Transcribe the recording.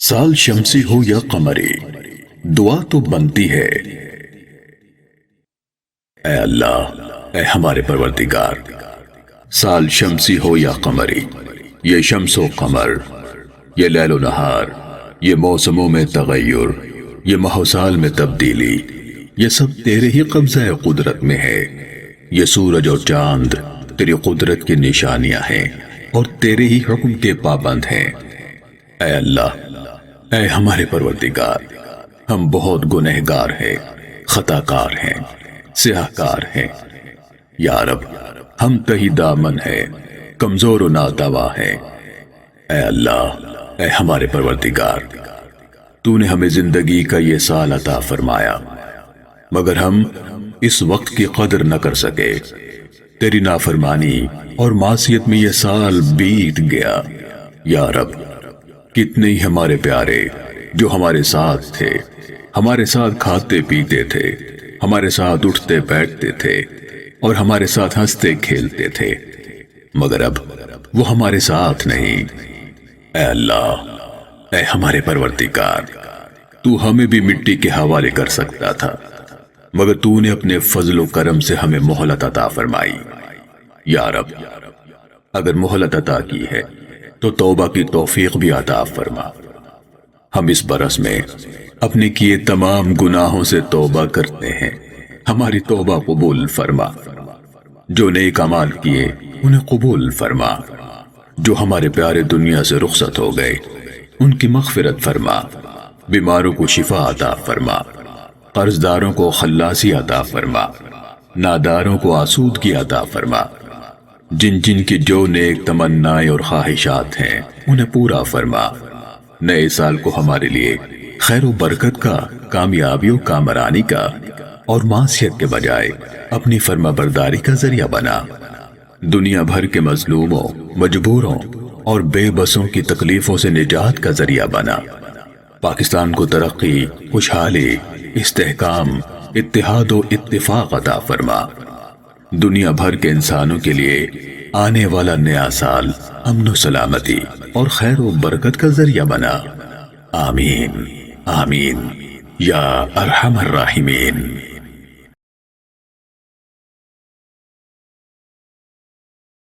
سال شمسی ہو یا قمری، دعا تو بنتی ہے۔ اے اللہ، اے ہمارے پروردگار، سال شمسی ہو یا قمری، یہ شمس و قمر، یہ لیل و نہار، یہ موسموں میں تغیر، یہ ماہ و سال میں تبدیلی، یہ سب تیرے ہی قبضہ قدرت میں ہے۔ یہ سورج اور چاند تیری قدرت کی نشانیاں ہیں اور تیرے ہی حکم کے پابند ہیں۔ اے اللہ، اے ہمارے پروردگار، ہم بہت گنہگار ہیں، خطا کار ہیں، سیاہ کار ہیں۔ یا رب، ہم تہی دامن ہیں، کمزور و نادوا ہیں۔ اے اللہ، اے ہمارے پروردگار، تو نے ہمیں زندگی کا یہ سال عطا فرمایا، مگر ہم اس وقت کی قدر نہ کر سکے۔ تیری نافرمانی اور معصیت میں یہ سال بیت گیا۔ یا رب، کتنے ہی ہمارے پیارے جو ہمارے ساتھ تھے، ہمارے ساتھ کھاتے پیتے تھے، ہمارے ساتھ اٹھتے بیٹھتے تھے اور ہمارے ساتھ ہنستے کھیلتے تھے، مگر اب وہ ہمارے ساتھ نہیں۔ اے اللہ، اے ہمارے پروردگار، تو ہمیں بھی مٹی کے حوالے کر سکتا تھا، مگر تو نے اپنے فضل و کرم سے ہمیں مہلت عطا فرمائی۔ یا رب، اگر مہلت عطا کی ہے تو توبہ کی توفیق بھی عطا فرما۔ ہم اس برس میں اپنے کیے تمام گناہوں سے توبہ کرتے ہیں، ہماری توبہ قبول فرما۔ جو نیک اعمال کیے انہیں قبول فرما، جو ہمارے پیارے دنیا سے رخصت ہو گئے ان کی مغفرت فرما، بیماروں کو شفا عطا فرما، قرض داروں کو خلاصی عطا فرما، ناداروں کو آسودگی عطا فرما۔ جن جن کی جو نیک تمنائیں اور خواہشات ہیں انہیں پورا فرما۔ نئے سال کو ہمارے لیے خیر و برکت کا، کامیابی و کامرانی کا اور معصیت کے بجائے اپنی فرما برداری کا ذریعہ بنا۔ دنیا بھر کے مظلوموں، مجبوروں اور بے بسوں کی تکلیفوں سے نجات کا ذریعہ بنا۔ پاکستان کو ترقی، خوشحالی، استحکام، اتحاد و اتفاق عطا فرما۔ دنیا بھر کے انسانوں کے لیے آنے والا نیا سال امن و سلامتی اور خیر و برکت کا ذریعہ بنا۔ آمین آمین یا ارحم الراحمین۔